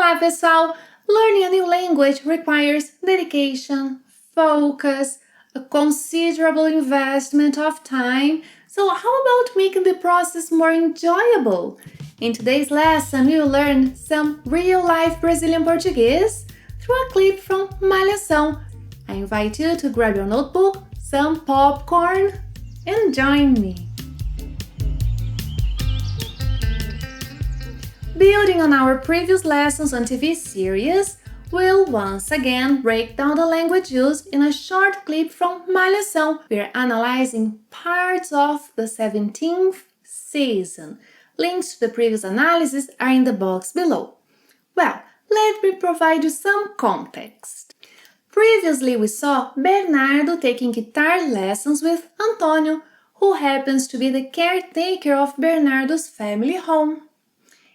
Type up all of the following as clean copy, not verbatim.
Olá, pessoal! Learning a new language requires dedication, focus, a considerable investment of time. So how about making the process more enjoyable? In today's lesson, we'll learn some real-life Brazilian Portuguese through a clip from Malhação. I invite you to grab your notebook, some popcorn, and join me. Building on our previous lessons on TV series, we'll once again break down the language used in a short clip from Malhação. We're analyzing parts of the 17th season. Links to the previous analysis are in the box below. Well, let me provide you some context. Previously, we saw Bernardo taking guitar lessons with Antonio, who happens to be the caretaker of Bernardo's family home.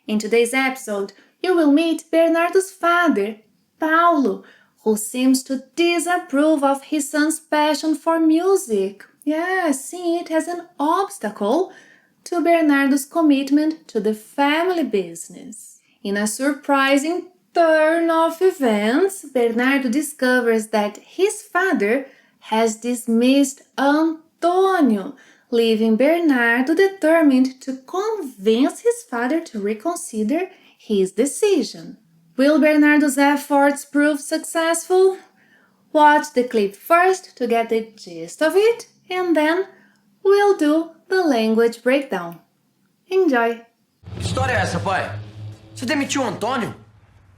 In today's episode, you will meet Bernardo's father, Paulo, who seems to disapprove of his son's passion for music. Yes, seeing it as an obstacle to Bernardo's commitment to the family business. In a surprising turn of events, Bernardo discovers that his father has dismissed Antonio, leaving Bernardo determined to convince his father to reconsider his decision. Will Bernardo's efforts prove successful? Watch the clip first to get the gist of it, and then we'll do the language breakdown. Enjoy! Que história é essa, pai? Você demitiu o Antônio?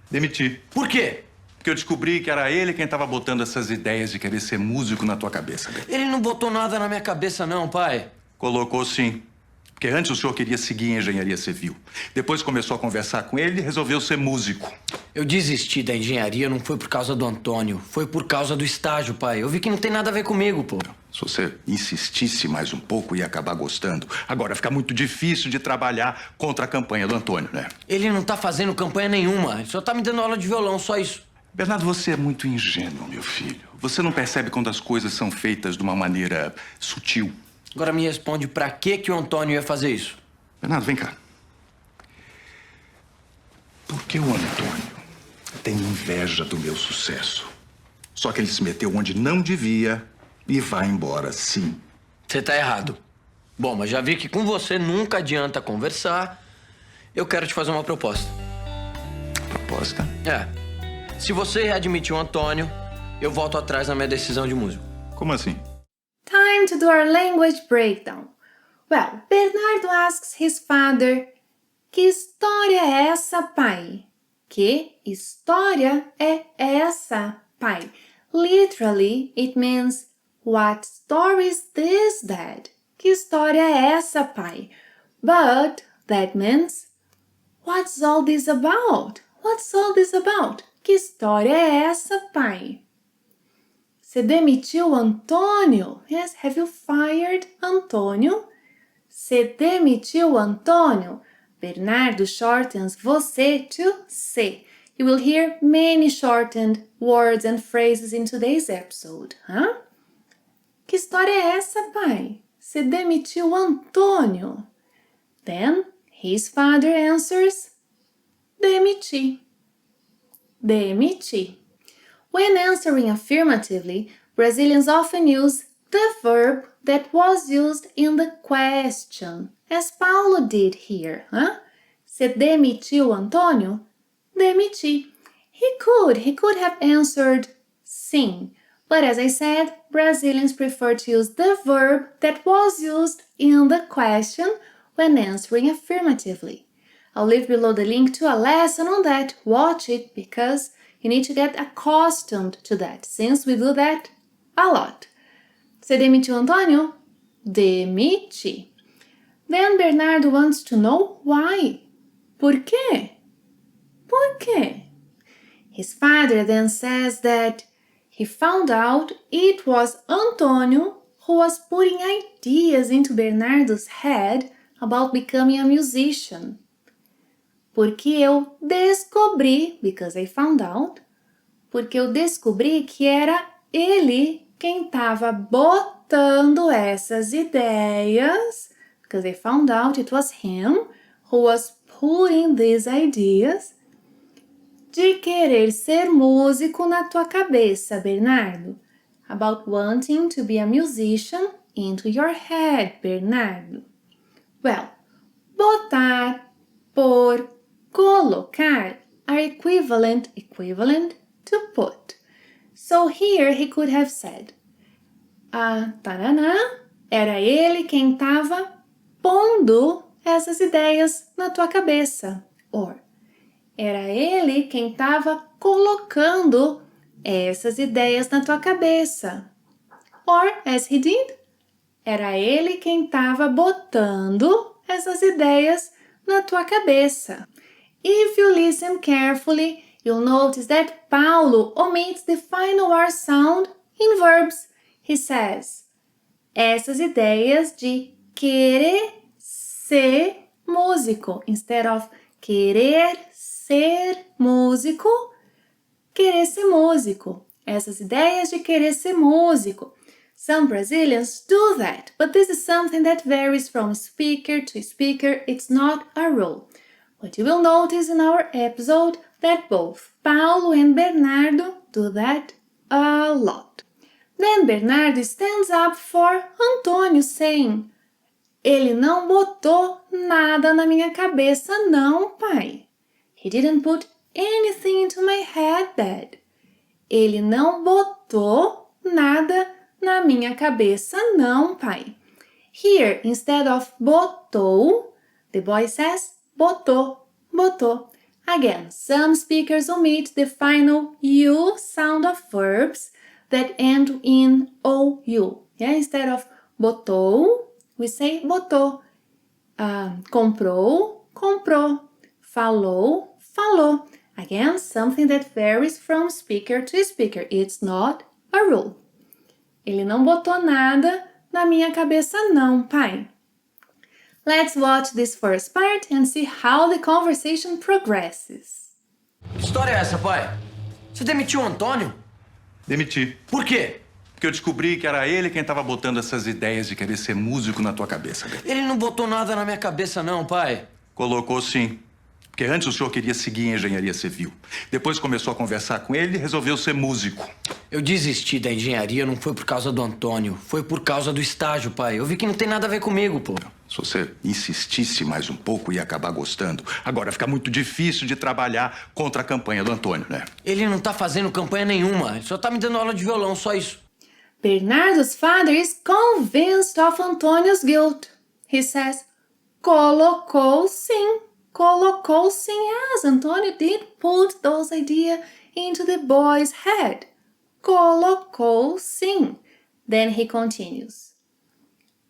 Demiti. Por quê? Porque eu descobri que era ele quem estava botando essas ideias de querer ser músico na tua cabeça, Beto. Ele não botou nada na minha cabeça, não, pai. Colocou sim. Porque antes o senhor queria seguir em engenharia civil. Depois começou a conversar com ele e resolveu ser músico. Eu desisti da engenharia não foi por causa do Antônio. Foi por causa do estágio, pai. Eu vi que não tem nada a ver comigo, pô. Se você insistisse mais um pouco, ia acabar gostando. Agora, fica muito difícil de trabalhar contra a campanha do Antônio, né? Ele não tá fazendo campanha nenhuma. Ele só tá me dando aula de violão, só isso. Bernardo, você é muito ingênuo, meu filho. Você não percebe quando as coisas são feitas de uma maneira sutil. Agora me responde pra que o Antônio ia fazer isso? Bernardo, vem cá. Por que o Antônio tem inveja do meu sucesso? Só que ele se meteu onde não devia e vai embora, sim. Você tá errado. Bom, mas já vi que com você nunca adianta conversar. Eu quero te fazer uma proposta. Proposta? É. Se você readmitir o Antônio, eu volto atrás na minha decisão de músico. Como assim? Time to do our language breakdown. Well, Bernardo asks his father, que história é essa, pai? Que história é essa, pai? Literally, it means, what story is this, Dad? Que história é essa, pai? But that means, what's all this about? What's all this about? Que história é essa, pai? Você demitiu Antônio? Yes, have you fired Antônio? Você demitiu Antônio? Bernardo shortens você to se. You will hear many shortened words and phrases in today's episode. Huh? Que história é essa, pai? Você demitiu Antônio? Then his father answers, demiti. Demiti. When answering affirmatively, Brazilians often use the verb that was used in the question, as Paulo did here. Huh? Você demitiu Antônio? Demiti. He could have answered sim, but as I said, Brazilians prefer to use the verb that was used in the question when answering affirmatively. I'll leave below the link to a lesson on that. Watch it because you need to get accustomed to that, since we do that a lot. Você demitiu Antônio? Demiti. Then Bernardo wants to know why. Por quê? Por quê? His father then says that he found out it was Antônio who was putting ideas into Bernardo's head about becoming a musician. Porque eu descobri, because I found out, porque eu descobri que era ele quem estava botando essas ideias, because I found out it was him who was putting these ideas de querer ser músico na tua cabeça, Bernardo? About wanting to be a musician into your head, Bernardo. Well, botar, pôr, colocar are equivalent to put. So here he could have said, taranã, era ele quem estava pondo essas ideias na tua cabeça. Or, era ele quem estava colocando essas ideias na tua cabeça. Or, as he did, era ele quem estava botando essas ideias na tua cabeça. If you listen carefully, you'll notice that Paulo omits the final R sound in verbs. He says, essas ideias de querer ser músico, instead of querer ser músico, querer ser músico. Essas ideias de querer ser músico. Some Brazilians do that, but this is something that varies from speaker to speaker. It's not a rule. But you will notice in our episode that both Paulo and Bernardo do that a lot. Then Bernardo stands up for Antônio, saying, ele não botou nada na minha cabeça não, pai. He didn't put anything into my head, Dad. Ele não botou nada na minha cabeça não, pai. Here, instead of botou, the boy says botou, botou. Again, some speakers omit the final U sound of verbs that end in OU. Yeah? Instead of botou, we say botou. Comprou, comprou. Falou, falou. Again, something that varies from speaker to speaker. It's not a rule. Ele não botou nada na minha cabeça não, pai. Let's watch this first part and see how the conversation progresses. Que história é essa, pai? Você demitiu o Antônio? Demiti. Por quê? Porque eu descobri que era ele quem estava botando essas ideias de querer ser músico na tua cabeça, Beto. Ele não botou nada na minha cabeça não, pai. Colocou sim. Porque antes o senhor queria seguir em engenharia civil. Depois começou a conversar com ele e resolveu ser músico. Eu desisti da engenharia não foi por causa do Antônio. Foi por causa do estágio, pai. Eu vi que não tem nada a ver comigo, pô. Se você insistisse mais um pouco, ia acabar gostando. Agora fica muito difícil de trabalhar contra a campanha do Antônio, né? Ele não tá fazendo campanha nenhuma. Ele só tá me dando aula de violão, só isso. Bernardo's father is convinced of Antônio's guilt. He says, colocou sim. Colocou sim, yes, Antônio did put those ideas into the boy's head. Colocou sim. Then he continues.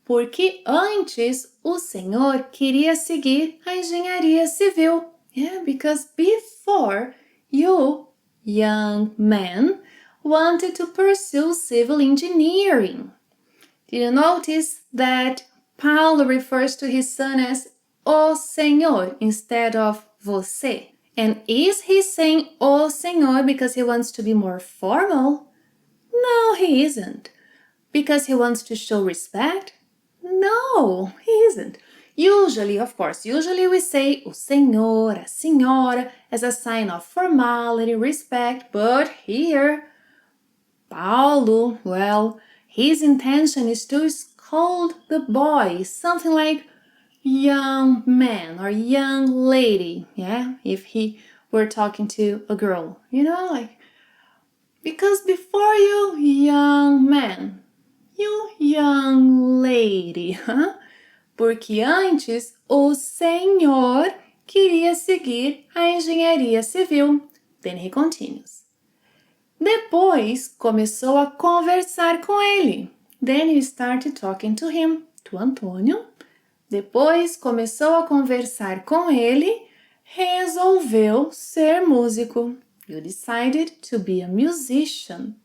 Porque antes o senhor queria seguir a engenharia civil. Yeah, because before you, young man, wanted to pursue civil engineering. Did you notice that Paulo refers to his son as o senhor instead of você? And is he saying o senhor because he wants to be more formal? No, he isn't. Because he wants to show respect? No, he isn't. Usually we say o senhor, a senhora as a sign of formality, respect, but here, Paulo, well, his intention is to scold the boy, something like young man or young lady, yeah, if he were talking to a girl, like, because before you, young man, you young lady, huh? Porque antes o senhor queria seguir a engenharia civil. Then he continues. Depois começou a conversar com ele. Then he started talking to him, to Antônio. Depois começou a conversar com ele, resolveu ser músico. You decided to be a musician.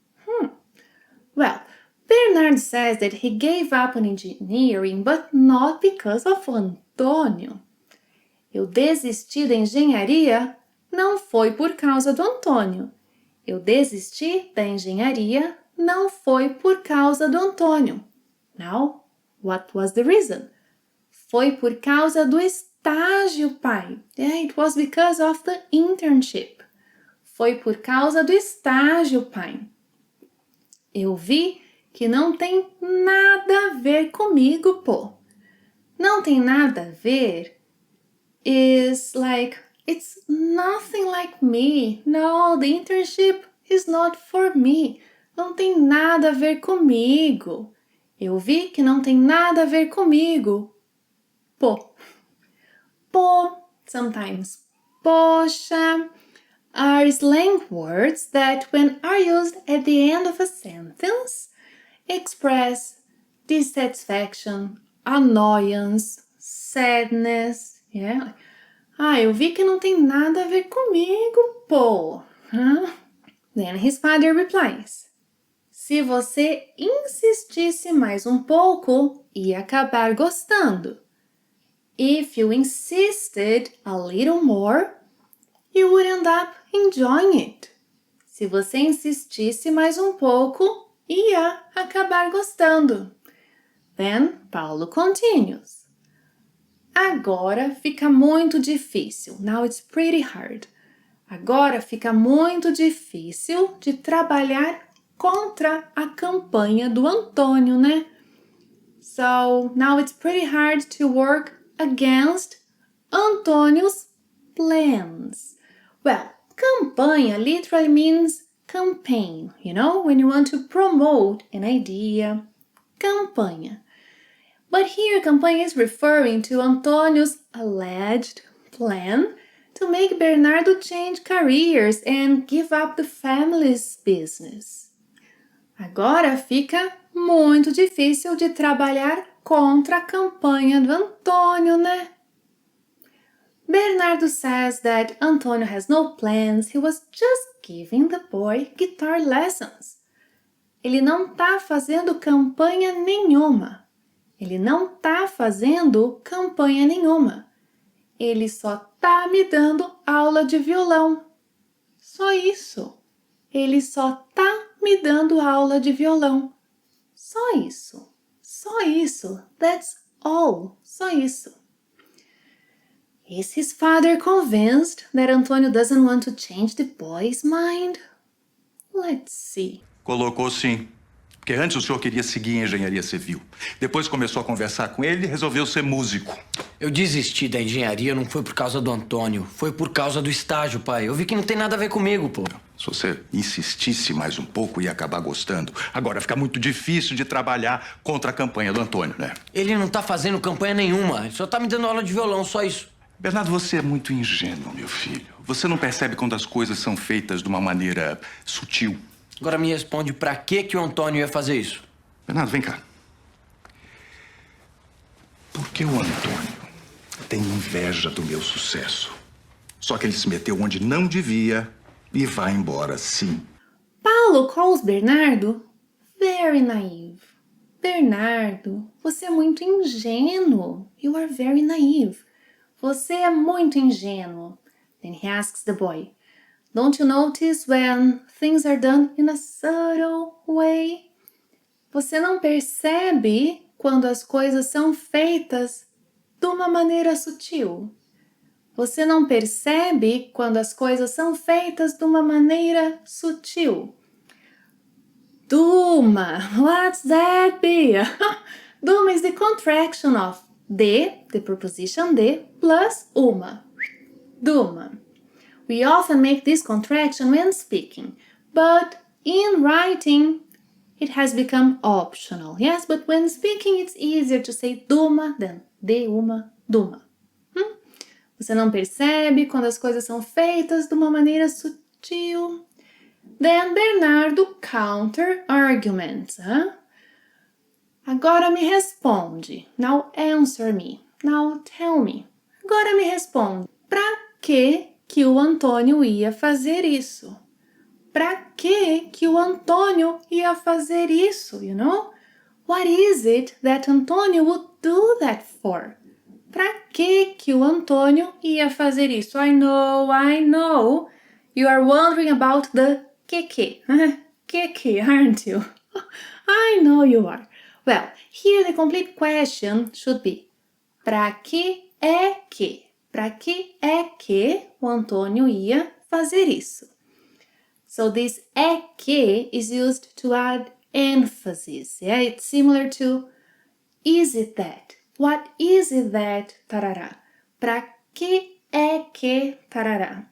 Well, Bernard says that he gave up on engineering, but not because of Antônio. Eu desisti da engenharia, não foi por causa do Antônio. Eu desisti da engenharia, não foi por causa do Antônio. Now, what was the reason? Foi por causa do estágio, pai. Yeah, it was because of the internship. Foi por causa do estágio, pai. Eu vi que não tem nada a ver comigo, pô. Não tem nada a ver is like, it's nothing like me. No, the internship is not for me. Não tem nada a ver comigo. Eu vi que não tem nada a ver comigo. Pô. Pô, sometimes poxa, are slang words that when are used at the end of a sentence express dissatisfaction, annoyance, sadness. Yeah. Eu vi que não tem nada a ver comigo, pô. Then his father replies, se você insistisse mais um pouco, ia acabar gostando. If you insisted a little more, you would end up enjoying it. Se você insistisse mais um pouco, ia acabar gostando. Then Paulo continues. Agora fica muito difícil. Now it's pretty hard. Agora fica muito difícil de trabalhar contra a campanha do Antônio, né? So now it's pretty hard to work against Antônio's plans. Well, campanha literally means campaign, you know, when you want to promote an idea. Campanha. But here, campanha is referring to Antônio's alleged plan to make Bernardo change careers and give up the family's business. Agora fica muito difícil de trabalhar contra a campanha do Antônio, né? Bernardo says that Antônio has no plans, he was just giving the boy guitar lessons. Ele não tá fazendo campanha nenhuma. Ele não tá fazendo campanha nenhuma. Ele só tá me dando aula de violão. Só isso. Ele só tá me dando aula de violão. Só isso. Só isso. That's all. Só isso. Is his father convinced that Antônio doesn't want to change the boy's mind? Let's see. Colocou sim. Porque antes o senhor queria seguir em engenharia civil. Depois começou a conversar com ele e resolveu ser músico. Eu desisti da engenharia não foi por causa do Antônio. Foi por causa do estágio, pai. Eu vi que não tem nada a ver comigo, pô. Se você insistisse mais um pouco, ia acabar gostando. Agora fica muito difícil de trabalhar contra a campanha do Antônio, né? Ele não tá fazendo campanha nenhuma. Ele só tá me dando aula de violão, só isso. Bernardo, você é muito ingênuo, meu filho. Você não percebe quando as coisas são feitas de uma maneira sutil. Agora me responde pra que o Antônio ia fazer isso? Bernardo, vem cá. Por que o Antônio tem inveja do meu sucesso? Só que ele se meteu onde não devia e vai embora, sim. Paulo calls Bernardo very naive. Bernardo, você é muito ingênuo. You are very naive. Você é muito ingênuo. Then he asks the boy, don't you notice when things are done in a subtle way? Você não percebe quando as coisas são feitas de uma maneira sutil? Você não percebe quando as coisas são feitas de uma maneira sutil? Duma, what's that, Bia? Duma is the contraction of the preposition de, plus uma. Duma. We often make this contraction when speaking, but in writing, it has become optional. Yes, but when speaking, it's easier to say Duma than de uma, Duma. Você não percebe quando as coisas são feitas de uma maneira sutil. Then Bernardo counter-arguments. Agora me responde. Now answer me. Now tell me. Agora me responde. Pra que o Antônio ia fazer isso? Pra que o Antônio ia fazer isso, you know? What is it that Antônio would do that for? Pra que o Antônio ia fazer isso? I know. You are wondering about the que. Que, aren't you? I know you are. Well, here the complete question should be pra que é que? Pra que é que o Antônio ia fazer isso? So this é que is used to add emphasis. Yeah, it's similar to is it that? What is it that? Tarará. Pra que é que? Tarará.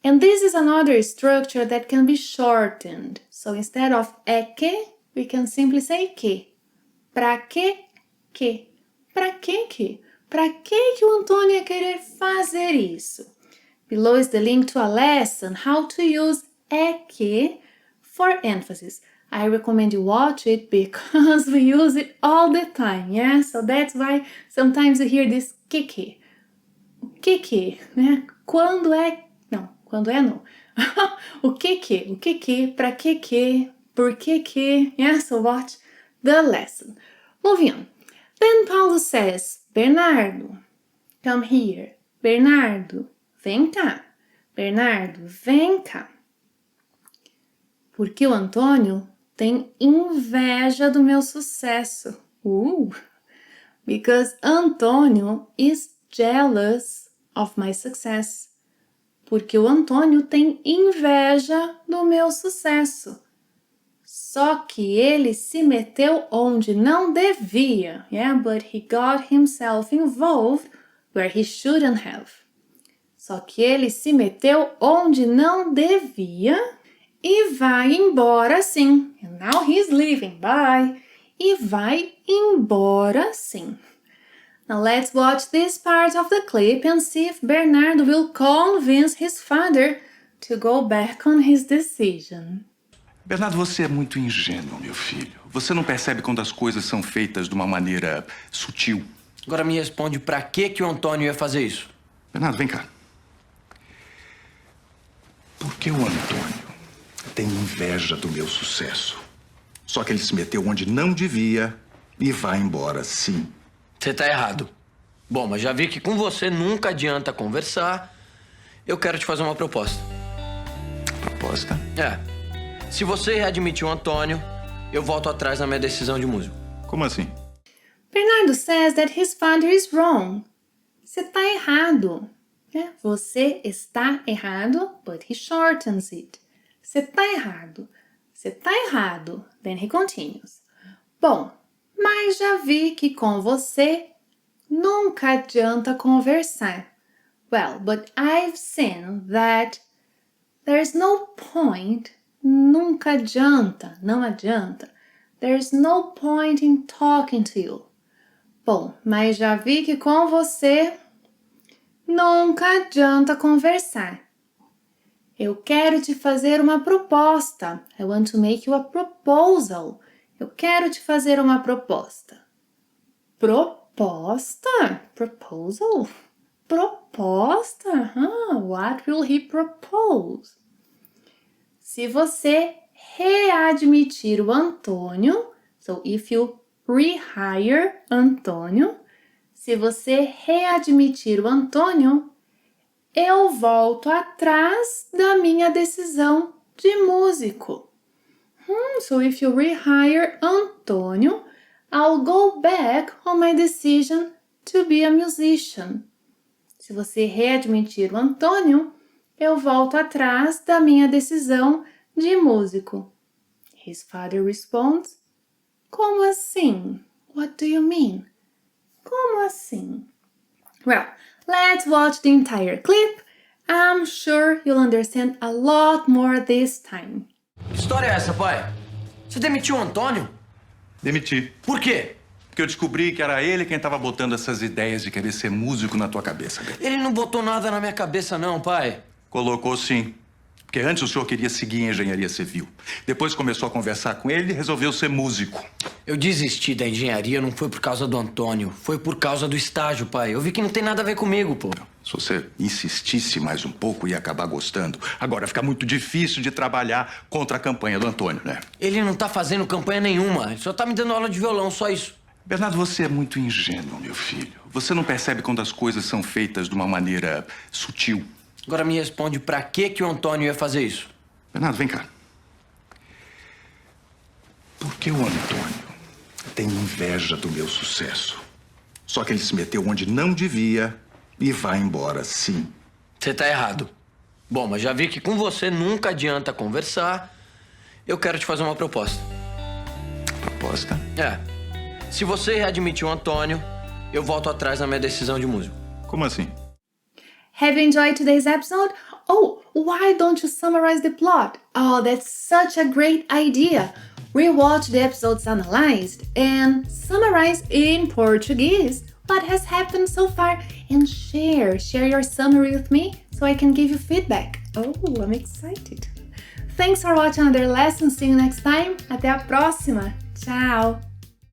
And this is another structure that can be shortened. So instead of é que, we can simply say que. Pra que que? Pra que que? Pra que o Antônio ia querer fazer isso? Below is the link to a lesson how to use é que for emphasis. I recommend you watch it because we use it all the time, yeah? So that's why sometimes you hear this que. O que, né? Quando é... Não, quando é não. O que, pra que, por que, yeah? So watch the lesson. Moving on. Then Paulo says, Bernardo, come here. Bernardo, vem cá. Bernardo, vem cá. Porque o Antônio tem inveja do meu sucesso. Because Antônio is jealous of my success. Porque o Antônio tem inveja do meu sucesso. Só que ele se meteu onde não devia. Yeah, but he got himself involved where he shouldn't have. Só que ele se meteu onde não devia e vai embora sim. And now he's leaving. Bye. E vai embora sim. Now let's watch this part of the clip and see if Bernardo will convince his father to go back on his decision. Bernardo, você é muito ingênuo, meu filho. Você não percebe quando as coisas são feitas de uma maneira sutil. Agora me responde pra que o Antônio ia fazer isso? Bernardo, vem cá. Por que o Antônio tem inveja do meu sucesso? Só que ele se meteu onde não devia e vai embora, sim. Você tá errado. Bom, mas já vi que com você nunca adianta conversar. Eu quero te fazer uma proposta. Proposta? É. Se você readmitir o Antônio, eu volto atrás na minha decisão de músico. Como assim? Bernardo says that his father is wrong. Você tá errado. Você está errado, but he shortens it. Você tá errado. Você tá errado. Then he continues. Bom, mas já vi que com você nunca adianta conversar. Well, but I've seen that there's no point. Nunca adianta, não adianta. There's no point in talking to you. Bom, mas já vi que com você nunca adianta conversar. Eu quero te fazer uma proposta. I want to make you a proposal. Eu quero te fazer uma proposta. Proposta? Proposal? Proposta? What will he propose? Se você readmitir o Antônio, so if you rehire Antônio, se você readmitir o Antônio, eu volto atrás da minha decisão de músico. So if you rehire Antônio, I'll go back on my decision to be a musician. Se você readmitir o Antônio, eu volto atrás da minha decisão de músico. His father responds, como assim? What do you mean? Como assim? Well, let's watch the entire clip. I'm sure you'll understand a lot more this time. Que história é essa, pai? Você demitiu o Antônio? Demiti. Por quê? Porque eu descobri que era ele quem estava botando essas ideias de querer ser músico na tua cabeça, Beto. Ele não botou nada na minha cabeça não, pai. Colocou sim. Porque antes o senhor queria seguir em engenharia civil. Depois começou a conversar com ele e resolveu ser músico. Eu desisti da engenharia não foi por causa do Antônio. Foi por causa do estágio, pai. Eu vi que não tem nada a ver comigo, pô. Se você insistisse mais um pouco, ia acabar gostando. Agora, fica muito difícil de trabalhar contra a campanha do Antônio, né? Ele não tá fazendo campanha nenhuma. Ele só tá me dando aula de violão, só isso. Bernardo, você é muito ingênuo, meu filho. Você não percebe quando as coisas são feitas de uma maneira sutil. Agora me responde pra que o Antônio ia fazer isso? Bernardo, vem cá. Por que o Antônio tem inveja do meu sucesso? Só que ele se meteu onde não devia e vai embora, sim. Você tá errado. Bom, mas já vi que com você nunca adianta conversar. Eu quero te fazer uma proposta. Proposta? É. Se você readmitir o Antônio, eu volto atrás na minha decisão de músico. Como assim? Have you enjoyed today's episode? Oh, why don't you summarize the plot? Oh, that's such a great idea. Rewatch the episodes analyzed and summarize in Portuguese what has happened so far and share your summary with me so I can give you feedback. Oh, I'm excited. Thanks for watching another lesson. See you next time. Até a próxima. Tchau.